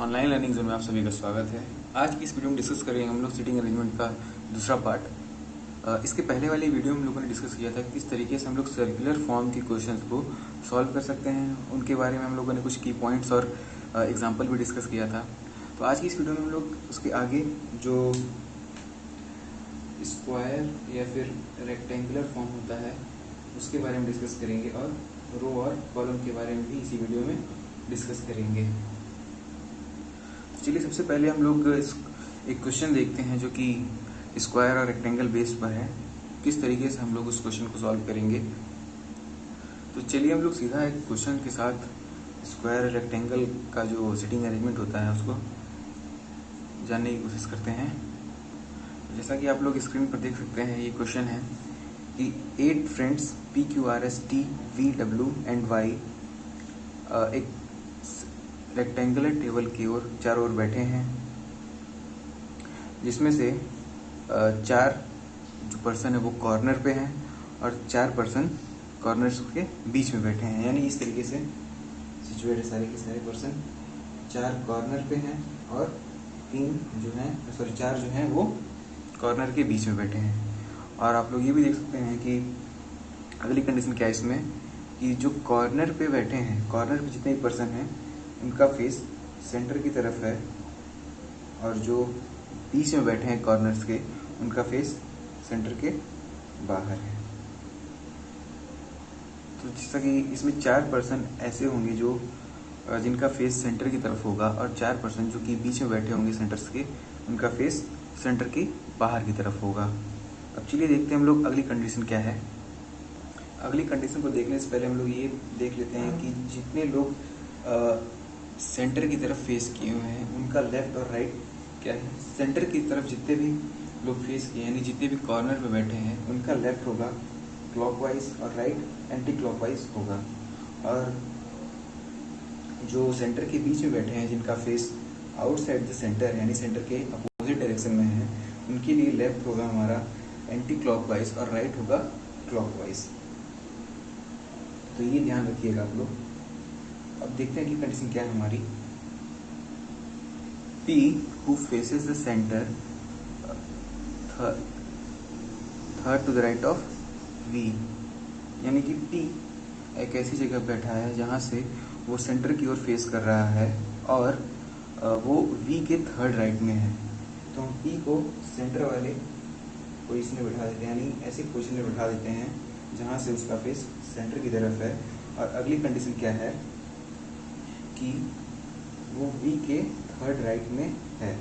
Online learning zone में आप सभी का स्वागत है। आज की इस वीडियो में डिस्कस करेंगे हम लोग सीटिंग अरेंजमेंट का दूसरा पार्ट। इसके पहले वाली वीडियो में हम लोगों ने डिस्कस किया था किस तरीके से हम लोग सर्कुलर फॉर्म के क्वेश्चंस को सॉल्व कर सकते हैं। उनके बारे में हम लोगों ने कुछ की पॉइंट्स और एग्जाम्पल भी डिस्कस किया था। तो आज की इस वीडियो में हम लोग उसके आगे जो स्क्वायर या फिर रेक्टेंगुलर फॉर्म होता है उसके बारे में डिस्कस करेंगे और रो और कॉलम के बारे में भी इसी वीडियो में डिस्कस करेंगे। चलिए सबसे पहले हम लोग एक क्वेश्चन देखते हैं जो कि स्क्वायर और रेक्टेंगल बेस पर है। किस तरीके से हम लोग उस क्वेश्चन को सॉल्व करेंगे। तो चलिए हम लोग सीधा एक क्वेश्चन के साथ स्क्वायर और रेक्टेंगल का जो सीटिंग अरेंजमेंट होता है उसको जानने की कोशिश करते हैं। जैसा कि आप लोग स्क्रीन पर देख सकते हैं, ये क्वेश्चन है कि 8 friends PQRST VW and Y एक रेक्टेंगुलर टेबल की ओर चारों ओर बैठे हैं, जिसमें से 4 जो पर्सन है वो कॉर्नर पे हैं और 4 पर्सन कॉर्नर्स के बीच में बैठे हैं। यानी इस तरीके से सिचुएट है सारे के सारे पर्सन। 4 कॉर्नर पे हैं और 4 जो हैं वो कॉर्नर के बीच में बैठे हैं। और आप लोग ये भी देख सकते हैं कि अगली कंडीशन क्या है इसमें कि जो कॉर्नर पे बैठे हैं, कॉर्नर पे जितने भी पर्सन हैं उनका फेस सेंटर की तरफ है और जो बीच में बैठे हैं कॉर्नर्स के उनका फेस सेंटर के बाहर है। तो जैसा कि इसमें 4 पर्सन ऐसे होंगे जो जिनका फेस सेंटर की तरफ होगा और 4 पर्सन जो कि बीच में बैठे होंगे सेंटर्स के, उनका फेस सेंटर के बाहर की तरफ होगा। अब चलिए देखते हैं हम लोग अगली कंडीशन क्या है। अगली कंडीशन को देखने से पहले हम लोग ये देख लेते हैं कि जितने लोग सेंटर की तरफ फेस किए हुए हैं उनका लेफ्ट और राइट क्या है। सेंटर की तरफ जितने भी लोग फेस किए यानी जितने भी कॉर्नर पे बैठे हैं उनका लेफ्ट होगा क्लॉकवाइज और राइट एंटी क्लॉकवाइज होगा। और जो सेंटर के बीच में बैठे हैं जिनका फेस आउटसाइड द सेंटर यानी सेंटर के अपोजिट डायरेक्शन में है, उनके लिए लेफ्ट होगा हमारा एंटी क्लॉकवाइज और राइट होगा क्लॉकवाइज। तो ये ध्यान रखिएगा आप लोग। अब देखते हैं कि कंडीशन क्या है हमारी। P who faces the center third to the right of V, यानी कि P एक ऐसी जगह बैठा है जहाँ से वो सेंटर की ओर फेस कर रहा है और वो V के थर्ड राइट में है। तो हम P को सेंटर वाले पोजीशन में बैठा देते हैं, यानी ऐसी पोजीशन में बैठा देते हैं जहाँ से उसका फेस सेंटर की तरफ है। और अगली कंडीशन क्या है कि वो V के थर्ड राइट में है।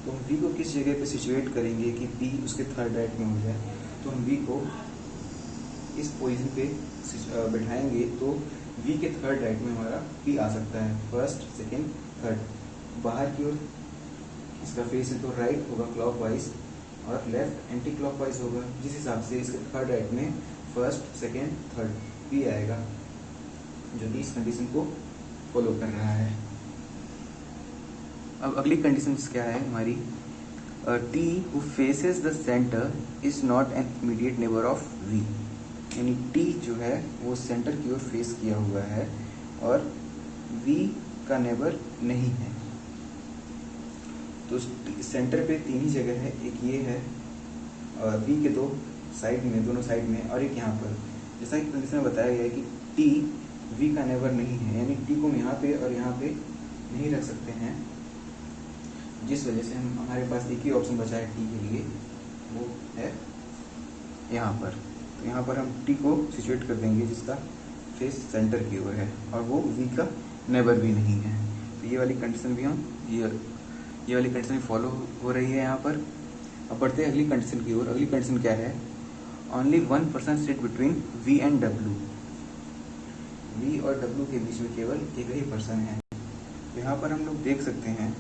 तो हम V को किस जगह पे सिचुएट करेंगे कि P उसके थर्ड राइट में हो जाए। तो हम V को इस पोजीशन पे बैठाएंगे तो V के थर्ड राइट में हमारा P आ सकता है, फर्स्ट सेकेंड थर्ड। बाहर की ओर इसका फेस है तो राइट होगा क्लॉकवाइज और लेफ्ट एंटी क्लॉकवाइज होगा, जिस हिसाब से इसके थर्ड राइट में फर्स्ट सेकेंड थर्ड P आएगा, जो कि इस कंडीशन को फॉलो कर रहा है। अब अगली कंडीशन क्या है हमारी, T who faces the center is not an immediate neighbor of V, यानी T जो है वो सेंटर की ओर फेस किया हुआ है और V का नेबर नहीं है। तो सेंटर पे 3 ही जगह है, एक ये है और V के दोनों साइड में और एक यहाँ पर। जैसा कि कंडीशन में बताया गया है कि T V का नेबर नहीं है, यानी T को हम यहाँ पे और यहाँ पे नहीं रख सकते हैं, जिस वजह से हमारे पास एक ही ऑप्शन बचा है T के लिए, वो है यहाँ पर। तो यहाँ पर हम T को सिचुएट कर देंगे जिसका फेस सेंटर की ओर है और वो V का नेबर भी नहीं है। तो ये वाली कंडीशन भी ये वाली कंडीशन भी फॉलो हो रही है यहाँ पर। अब बढ़ते हैं अगली कंडीशन की ओर। अगली कंडीशन क्या है, only 1 person sit between V and W, V और W के बीच में केवल एक ही पर्सन है। यहाँ पर हम लोग देख सकते हैं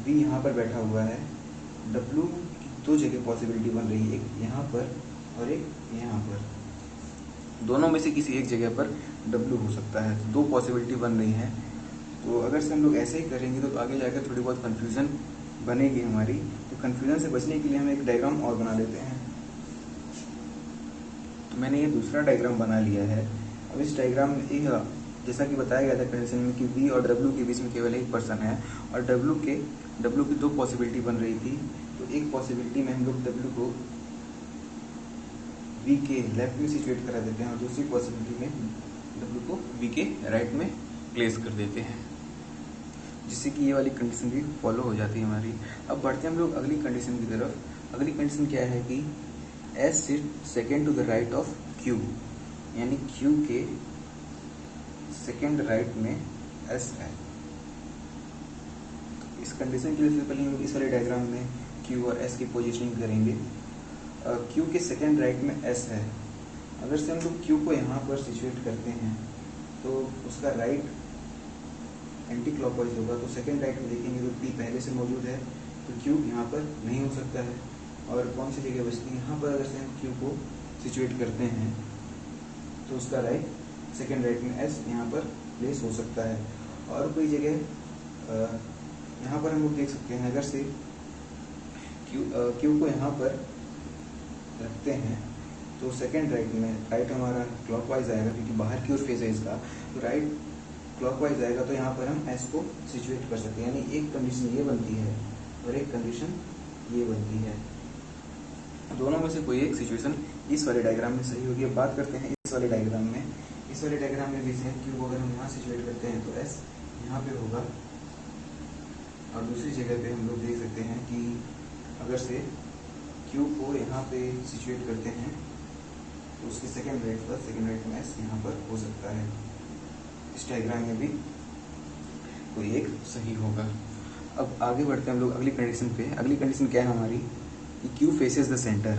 V यहाँ पर बैठा हुआ है, W की 2 जगह पॉसिबिलिटी बन रही है, एक यहाँ पर और एक यहाँ पर। दोनों में से किसी एक जगह पर W हो सकता है, तो 2 पॉसिबिलिटी बन रही हैं। तो अगर से हम लोग ऐसे ही करेंगे तो आगे जाकर थोड़ी बहुत कन्फ्यूज़न बनेगी हमारी। तो कन्फ्यूज़न से बचने के लिए हम एक डायग्राम और बना लेते हैं। तो मैंने ये दूसरा डायग्राम बना लिया है। अब इस डायग्राम में जैसा कि बताया गया था कंडीशन में कि वी और डब्ल्यू के बीच में केवल एक पर्सन है और डब्ल्यू की दो पॉसिबिलिटी बन रही थी। तो एक पॉसिबिलिटी में हम लोग डब्ल्यू को वी के लेफ्ट में सिचुएट करा देते हैं और दूसरी पॉसिबिलिटी में डब्ल्यू को वी के राइट में प्लेस कर देते हैं, जिससे कि ये वाली कंडीशन भी फॉलो हो जाती है हमारी। अब बढ़ते हैं हम लोग अगली कंडीशन की तरफ। अगली कंडीशन क्या है कि S sit second to the right of Q, यानी क्यू के सेकेंड राइट में एस है। इस कंडीशन के लिए सबसे पहले हम लोग इस वाले डायग्राम में क्यू और एस की पोजीशनिंग करेंगे। क्यू के सेकेंड राइट में एस है। अगर से हम लोग क्यू को यहाँ पर सिचुएट करते हैं तो उसका राइट एंटी क्लॉकवाइज होगा। तो सेकेंड राइट में देखेंगे तो पी पहले से मौजूद है, तो क्यू यहाँ पर नहीं हो सकता है। और कौन सी जगह बचती है यहाँ पर? अगर से हम क्यू को सिचुएट करते हैं तो उसका राइट सेकेंड राइट में एस यहाँ पर प्लेस हो सकता है। और कोई जगह यहाँ पर हम लोग देख सकते हैं, अगर से क्यू को यहाँ पर रखते हैं तो सेकेंड राइट में राइट हमारा क्लॉकवाइज आएगा, क्योंकि बाहर की ओर फेस है इसका, तो राइट क्लॉकवाइज आएगा। तो यहाँ पर हम एस को सिचुएट कर सकते हैं, यानी एक कंडीशन ये बनती है और एक कंडीशन ये बनती है। दोनों में से कोई एक सिचुएशन इस वाले डायग्राम में सही होगी। अब बात करते हैं इस वाले डायग्राम में। इस वाले डायग्राम में भी सेम क्यू को अगर हम यहाँ सिचुएट करते हैं तो एस यहाँ पे होगा। और दूसरी जगह पे हम लोग देख सकते हैं कि अगर से क्यू को यहाँ पे सिचुएट करते हैं तो उसके सेकेंड राइट में एस यहाँ पर हो सकता है। इस डायग्राम में भी कोई एक सही होगा। अब आगे बढ़ते हैं हम लोग अगली कंडीशन पे। अगली कंडीशन क्या है हमारी कि क्यू फेसेस द सेंटर।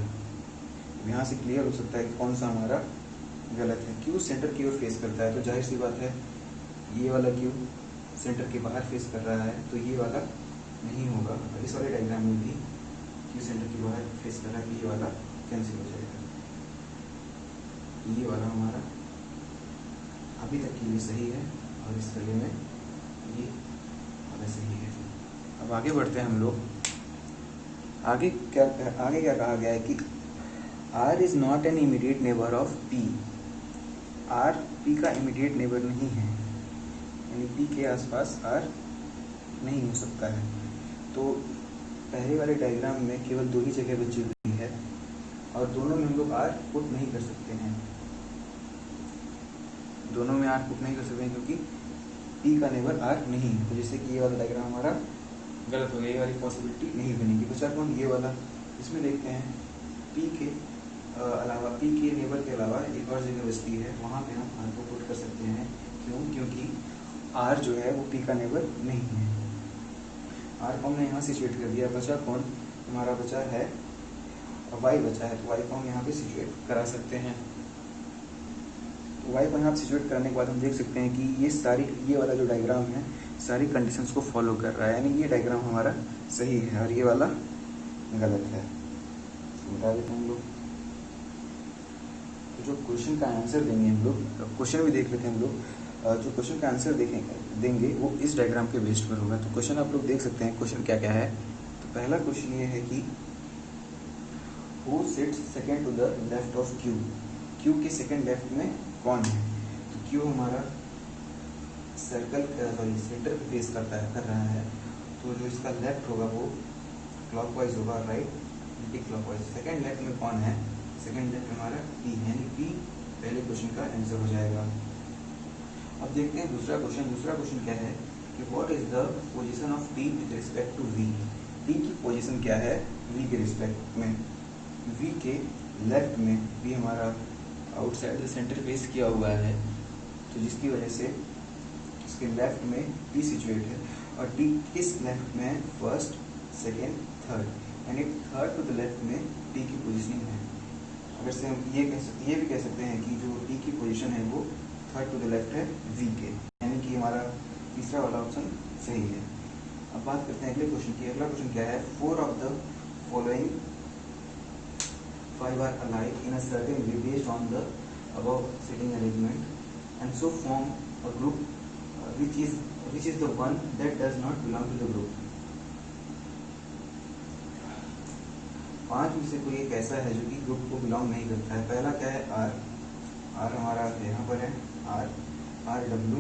यहाँ से क्लियर हो सकता है कि कौन सा हमारा गलत है। क्यू सेंटर की ओर फेस करता है, तो जाहिर सी बात है ये वाला क्यू सेंटर के बाहर फेस कर रहा है, तो ये वाला नहीं होगा। और इस वाले डायग्राम में भी क्यू सेंटर के बाहर फेस कर रहा है, ये वाला कैंसिल हो जाएगा। ये वाला हमारा अभी तक के लिए सही है और इस वाले में ये वाला सही है। अब आगे बढ़ते हैं हम लोग। आगे क्या कहा गया है कि R is not an immediate neighbour of P। R P का इमीडिएट नेबर नहीं है, यानी P के आसपास R नहीं हो सकता है। तो पहले वाले डायग्राम में केवल दो ही जगह बची हुई है और दोनों में हम लोग R पुट नहीं कर सकते हैं। दोनों में R पुट नहीं कर सकते हैं क्योंकि P का नेबर R नहीं है। तो जैसे कि ये वाला डायग्राम हमारा गलत हो गया, ये वाली पॉसिबिलिटी नहीं बनेगी। बचा कौन? ये वाला। इसमें देखते हैं P के अलावा, P के नेबर के अलावा एक और जगह बचती है, वहाँ पे हम R को पुट कर सकते हैं। क्यों? क्योंकि R जो है वो P का नेबर नहीं है। R को हमने यहाँ सिचुएट कर दिया। बचा कौन? हमारा बचा है Y बचा है, तो Y को हम यहाँ पे सिचुएट करा सकते हैं। Y को यहाँ पे सिचुएट कराने के बाद हम देख सकते हैं कि ये वाला जो डायग्राम है सारी कंडीशंस को फॉलो कर रहा है, यानी ये डायग्राम हमारा सही है और ये वाला गलत है। बता देते हैं हम लोग। तो जो क्वेश्चन का आंसर देंगे हम लोग, क्वेश्चन भी देख लेते हैं हम लोग। जो क्वेश्चन का आंसर देंगे वो इस डायग्राम के बेस्ड पर होगा। तो क्वेश्चन आप लोग देख सकते हैं क्वेश्चन क्या क्या है। तो पहला क्वेश्चन ये है कि who sits second to the left of Q. Q के सेकेंड लेफ्ट में कौन है? तो क्यू हमारा सेंटर पे फेस कर रहा है, तो जो इसका लेफ्ट होगा वो क्लॉकवाइज होगा, right anti clockwise. Second left में कौन है? सेकेंड लेफ्ट में हमारा P, यानी P पहले क्वेश्चन का आंसर हो जाएगा। अब देखते हैं दूसरा क्वेश्चन। दूसरा क्वेश्चन क्या है कि what is the position of T with respect to V। T की पोजीशन क्या है V के रिस्पेक्ट में? V के लेफ्ट में V हमारा आउटसाइड द सेंटर फेस किया हुआ है, तो जिसकी वजह से इसके लेफ्ट में T सिचुएट है। और T किस लेफ्ट में? फर्स्ट, सेकेंड, थर्ड, यानी थर्ड टू द लेफ्ट में T की पोजीशनिंग है। अगर से हम ये भी कह सकते हैं कि जो T की पोजीशन है वो थर्ड टू द लेफ्ट है V के, यानी कि हमारा तीसरा वाला ऑप्शन सही है। अब बात करते हैं अगले क्वेश्चन की। अगला क्वेश्चन क्या है? 4 of the following 5 are alike in a certain way based on the above sitting arrangement and so form a group which is the one that does not belong to the group। 5 में से कोई एक ऐसा है जो कि group को belong नहीं करता है। पहला क्या है? R हमारा यहाँ पर है R। R W,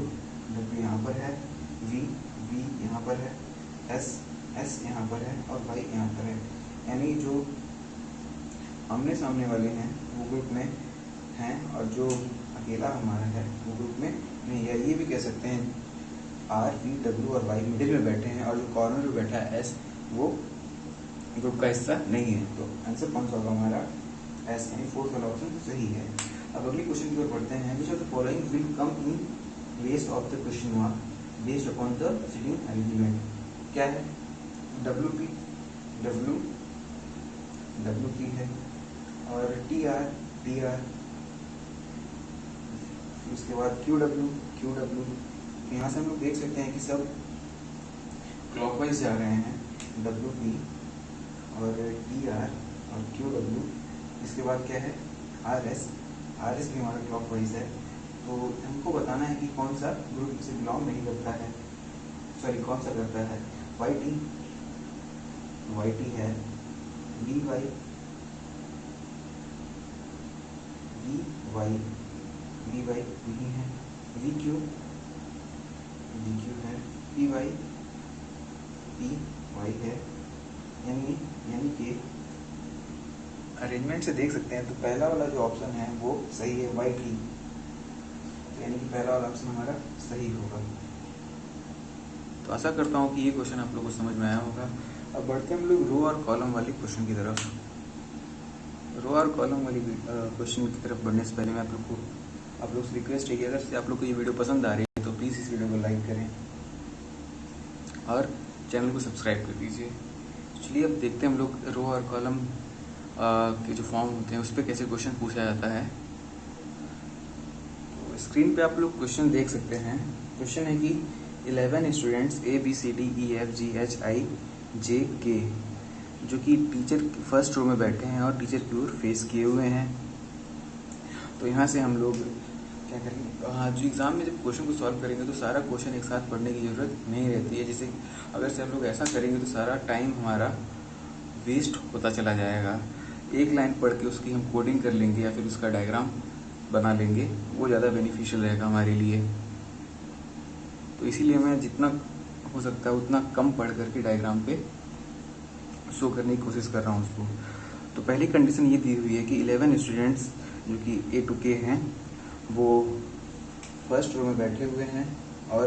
W यहाँ पर है, V यहाँ पर है, S यहाँ पर है और Y यहाँ पर है। यानी जो आमने सामने वाले हैं वो ग्रुप में हैं और जो अकेला हमारा है वो ग्रुप में नहीं है। ये भी कह सकते हैं R, V, W और Y मिडिल में बैठे हैं और जो कॉर्नर में बैठा है S वो ग्रुप का हिस्सा नहीं है। तो आंसर कौन सा होगा हमारा? S, यानी फोर्थ वाला ऑप्शन सही है। अब अगली क्वेश्चन की ओर बढ़ते हैं। Which of the following will come in place of the question mark based upon the preceding arrangement? क्या है? WP, WP है और TR, उसके बाद QW। यहाँ से हम लोग देख सकते हैं कि सब क्लॉकवाइज जा रहे हैं, WP और TR और QW। इसके बाद क्या है? RS भी हमारा क्लॉकवाइज है। तो हमको बताना है कि कौन सा ग्रुप से बिलोंग नहीं करता है, सॉरी कौन सा करता है? YT है, VY नहीं है, VQ है, PY है। यानी कि अरेंजमेंट से देख सकते हैं तो पहला वाला जो ऑप्शन है वो सही है, YT। तो यानी कि पहला वाला ऑप्शन हमारा सही होगा। तो आशा करता हूँ कि ये क्वेश्चन आप लोगों को समझ में आया होगा। अब बढ़ते हैं हम लोग रो और कॉलम वाले क्वेश्चन की तरफ। रो और कॉलम वाली क्वेश्चन की तरफ बढ़ने से पहले मैं आप लोग से रिक्वेस्ट है कि अगर से आप लोग को ये वीडियो पसंद आ रही है तो प्लीज़ इस वीडियो को लाइक करें और चैनल को सब्सक्राइब कर दीजिए। चलिए अब देखते हैं हम लोग रो और कॉलम के जो फॉर्म होते हैं उस पर कैसे क्वेश्चन पूछा जाता है। तो स्क्रीन पे आप लोग क्वेश्चन देख सकते हैं। क्वेश्चन है कि 11 स्टूडेंट्स ABCDEFGHIJK जो कि टीचर फर्स्ट रो में बैठे हैं और टीचर की ओर फेस किए हुए हैं। तो यहाँ से हम लोग क्या करेंगे? हाँ, जो एग्ज़ाम में जब क्वेश्चन को सॉल्व करेंगे तो सारा क्वेश्चन एक साथ पढ़ने की ज़रूरत नहीं रहती है। जैसे अगर से हम लोग ऐसा करेंगे तो सारा टाइम हमारा वेस्ट होता चला जाएगा। एक लाइन पढ़ के उसकी हम कोडिंग कर लेंगे या फिर उसका डायग्राम बना लेंगे, वो ज़्यादा बेनिफिशियल रहेगा हमारे लिए। तो इसीलिए मैं जितना हो सकता है उतना कम पढ़ करके डायग्राम पे शो करने की कोशिश कर रहा हूँ उसको। तो पहली कंडीशन ये दी हुई है कि 11 स्टूडेंट्स जो कि A to K हैं वो फर्स्ट रो में बैठे हुए हैं और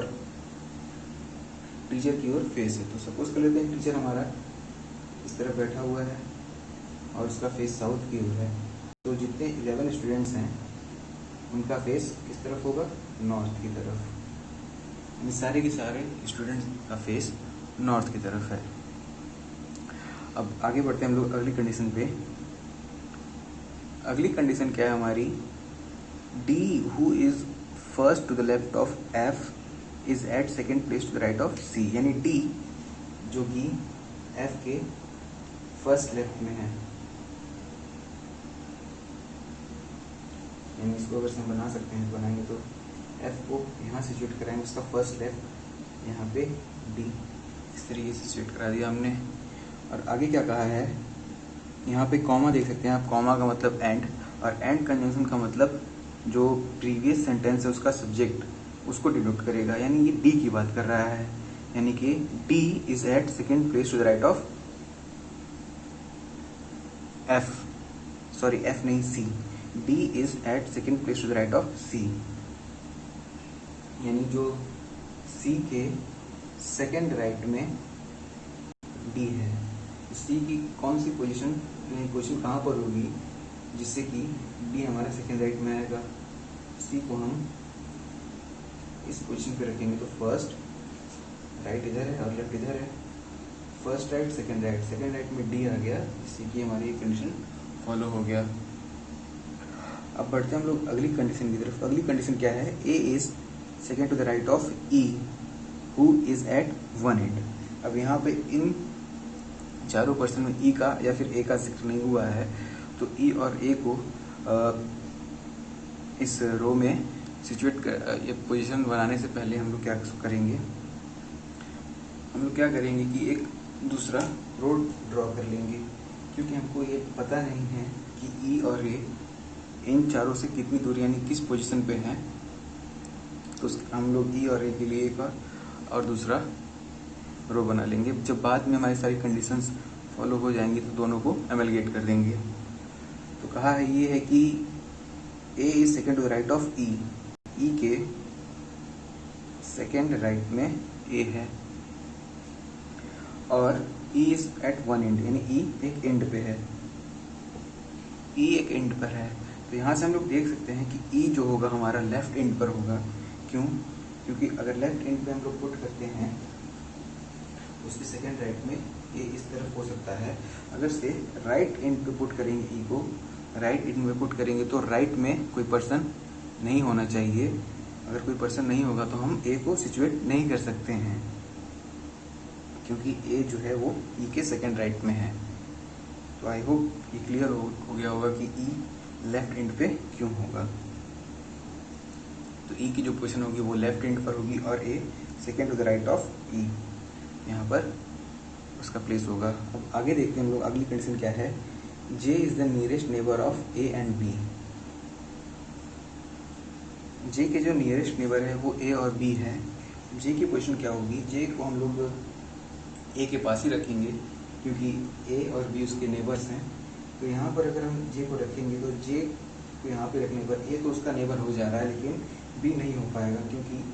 टीचर की ओर फेस है। तो सपोज कर लेते हैं टीचर हमारा इस तरफ बैठा हुआ है और उसका फेस साउथ की ओर है। तो जितने 11 स्टूडेंट्स हैं उनका फेस किस तरफ होगा? नॉर्थ की तरफ। यानी सारे के सारे स्टूडेंट्स का फेस नॉर्थ की तरफ है। अब आगे बढ़ते हैं हम लोग अगली कंडीशन पे। अगली कंडीशन क्या है हमारी? D who is first to the left of F is at second place to the right of C। यानी D जो कि F के फर्स्ट लेफ्ट में है। यानी इसको अगर हम बना सकते हैं, बनाएंगे तो F को यहाँ से सिचुएट कराएंगे, उसका फर्स्ट लेफ्ट यहाँ पे D इस तरीके से सिचुएट करा दिया हमने। और आगे क्या कहा है? यहाँ पे कॉमा देख सकते हैं आप। कॉमा का मतलब एंड, और एंड कंजंक्शन का मतलब जो प्रीवियस सेंटेंस है उसका सब्जेक्ट उसको डिनोट करेगा। यानी ये डी की बात कर रहा है। यानी कि D is at second place to the right of F, sorry F नहीं C. D is at second place to the right of C. यानी जो सी के सेकेंड राइट में डी है। सी की कौन सी पोजीशन कहाँ पर होगी जिससे कि डी हमारा सेकेंड राइट में आएगा? सी को हम इस पोजीशन पे रखेंगे तो फर्स्ट राइट इधर है और लेफ्ट इधर है। फर्स्ट राइट सेकेंड राइट में डी आ गया, जिससे कि हमारी कंडीशन फॉलो हो गया। अब बढ़ते हैं हम लोग अगली कंडीशन की तरफ। अगली कंडीशन क्या है? A is second to the right of E who is at 1 8। अब यहाँ पे इन चारों पर्सन में ई का या फिर ए का जिक्र नहीं हुआ है, तो ई और ए को इस रो में सिचुएट कर पोजीशन बनाने से पहले हम लोग क्या करेंगे? हम लोग क्या करेंगे कि एक दूसरा रोड ड्रॉ कर लेंगे, क्योंकि हमको ये पता नहीं है कि ई और ए इन चारों से कितनी दूरी यानी किस पोजीशन पे हैं। तो हम लोग ई और ए के लिए एक और दूसरा रो बना लेंगे। जब बाद में हमारी सारी कंडीशंस फॉलो हो जाएंगी तो दोनों को एमलगेट कर देंगे। तो कहा है ये है कि A is second to the right of E, E के सेकेंड राइट में ए है और E is at one end, यानी ई एक एंड पे है, ई एक एंड पर है। तो यहाँ से हम लोग देख सकते हैं कि ई जो होगा हमारा लेफ्ट एंड पर होगा। क्यों? क्योंकि अगर लेफ्ट एंड पे हम लोग पुट करते हैं उसके सेकेंड राइट में ए इस तरफ हो सकता है। अगर से राइट एंड पे पुट करेंगे ई को, राइट एंड में पुट करेंगे तो राइट में कोई पर्सन नहीं होना चाहिए। अगर कोई पर्सन नहीं होगा तो हम ए को सिचुएट नहीं कर सकते हैं, क्योंकि ए जो है वो ई के सेकेंड राइट में है। तो आई होप ये क्लियर हो गया होगा कि ई लेफ्ट एंड पे क्यों होगा। तो ई की जो पोजीशन होगी वो लेफ्ट एंड पर होगी और A second to the right of E, यहाँ पर उसका प्लेस होगा। अब आगे देखते हैं हम लोग, अगली कंडीशन क्या है। J is the nearest neighbour of A and B. J के जो नियरेस्ट नेबर है वो ए और बी है। जे की पोजीशन क्या होगी, जे को हम लोग ए के पास ही रखेंगे क्योंकि ए और बी उसके नेबर्स हैं। तो यहाँ पर अगर हम जे को रखेंगे तो जे को यहाँ पे रखने पर ए तो उसका नेबर हो जा रहा है, लेकिन बी नहीं हो पाएगा क्योंकि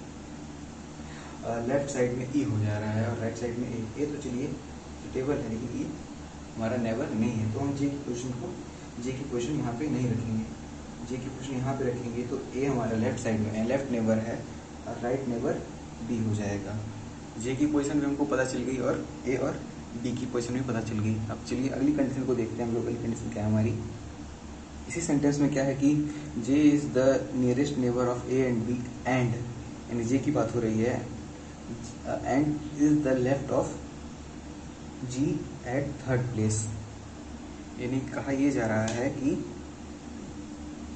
लेफ्ट साइड में ई हो जा रहा है और राइट साइड में ए तो चलिए टेबल है लेकिन ई हमारा नेबर नहीं है। तो हम जे की पोजीशन यहाँ पे नहीं रखेंगे। जे की पोजीशन यहाँ पे रखेंगे तो ए हमारा लेफ्ट साइड में है, लेफ्ट नेबर है और राइट नेबर बी हो जाएगा। जे की पोजीशन भी हमको पता चल गई और ए और बी की पोजीशन भी पता चल गई। अब चलिए अगली कंडीशन को देखते हैं हम लोग। अगली कंडीशन क्या है हमारी, इसी सेंटेंस में क्या है कि J is the nearest neighbour of A and B and, यानी जे की बात हो रही है, and is the left of G at third place. यानी कहा यह जा रहा है कि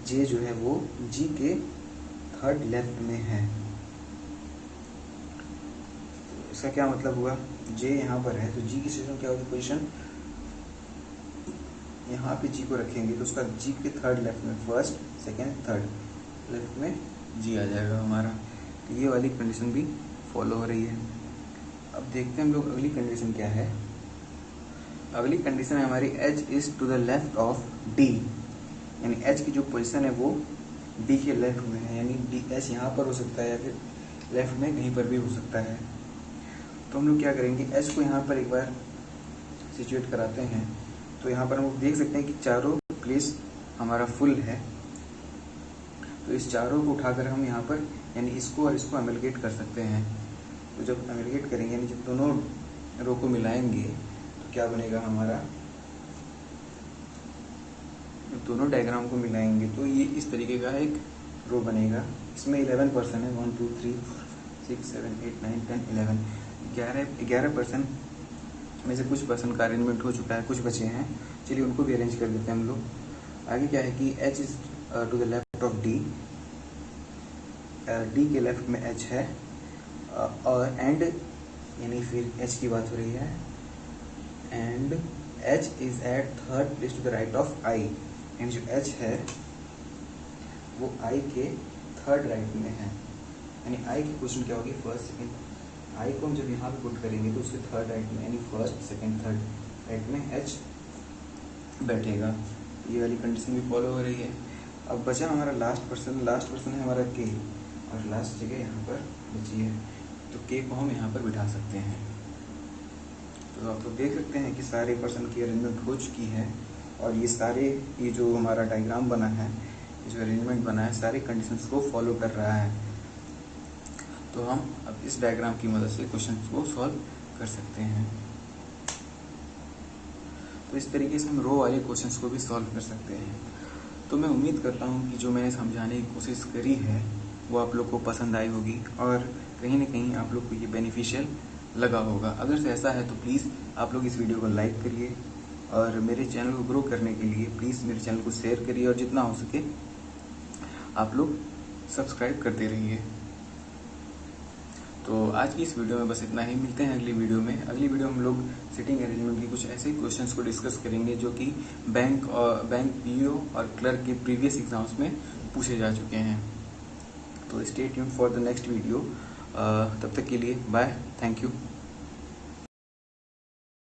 जे जो है वो जी के थर्ड लेफ्ट में है। तो इसका क्या मतलब हुआ, जे यहाँ पर है तो जी की सिचुएशन क्या होगी, पोजीशन यहाँ पे जी को रखेंगे तो उसका जी के थर्ड लेफ्ट में, फर्स्ट सेकेंड थर्ड लेफ्ट में जी आ जाएगा हमारा। तो ये वाली कंडीशन भी फॉलो हो रही है। अब देखते हैं हम लोग अगली कंडीशन क्या है। अगली कंडीशन है हमारी H is to the left of D, यानी एच की जो पोजीशन है वो डी के लेफ्ट में है, यानी डी एच यहाँ पर हो सकता है या फिर लेफ्ट में कहीं पर भी हो सकता है। तो हम लोग क्या करेंगे, एच को यहाँ पर एक बार सिचुएट कराते हैं। तो यहाँ पर हम लोग देख सकते हैं कि चारों प्लेस हमारा फुल है। तो इस चारों को उठाकर हम यहाँ पर यानी इसको और इसको एमलगेट कर सकते हैं। तो जब एमलगेट करेंगे यानी जब दोनों रो को मिलाएंगे तो क्या बनेगा हमारा, दोनों डायग्राम को मिलाएंगे तो ये इस तरीके का एक रो बनेगा। इसमें 11 पर्सन है, 1 2 3 4 6 7 8 9 10 11 11 पर्सन में से कुछ पर्सन का अरेंजमेंट हो चुका है, कुछ बचे हैं। चलिए उनको भी अरेंज कर देते हैं हम लोग। आगे क्या है कि H is to the left of D, D के लेफ्ट में एच है और एंड यानी फिर एच की बात हो रही है, and H is at third place to the right of I, यानी जो एच है वो आई के थर्ड राइट में है। यानी आई की पोजीशन क्या होगी, फर्स्ट सेकेंड। आई को हम जब यहाँ पे पुट करेंगे तो उसके थर्ड राइट में यानी फर्स्ट सेकेंड थर्ड राइट में एच बैठेगा। ये वाली कंडीशन भी फॉलो हो रही है। अब बचा हमारा लास्ट पर्सन है हमारा के, और लास्ट जगह यहाँ पर बची है तो के को हम यहाँ पर बिठा सकते हैं। तो आप लोग देख सकते हैं कि सारे पर्सन की अरेंजमेंट हो चुकी है और ये जो हमारा डायग्राम बना है, जो अरेंजमेंट बना है, सारे कंडीशंस को फॉलो कर रहा है। तो हम अब इस डायग्राम की मदद से क्वेश्चन को सॉल्व कर सकते हैं। तो इस तरीके से हम रो वाले क्वेश्चंस को भी सॉल्व कर सकते हैं। तो मैं उम्मीद करता हूँ कि जो मैंने समझाने की कोशिश करी है वो आप लोग को पसंद आई होगी और कहीं ना कहीं आप लोग को ये बेनिफिशियल लगा होगा। अगर से ऐसा है तो प्लीज़ आप लोग इस वीडियो को लाइक करिए और मेरे चैनल को ग्रो करने के लिए प्लीज़ मेरे चैनल को शेयर करिए और जितना हो सके आप लोग सब्सक्राइब करते रहिए। तो आज की इस वीडियो में बस इतना ही। मिलते हैं अगली वीडियो में। अगली वीडियो हम लोग सिटिंग अरेंजमेंट की कुछ ऐसे क्वेश्चंस को डिस्कस करेंगे जो कि बैंक पीओ और क्लर्क के प्रीवियस एग्जाम्स में पूछे जा चुके हैं। तो stay tuned for the next video. तब तक के लिए बाय, थैंक यू।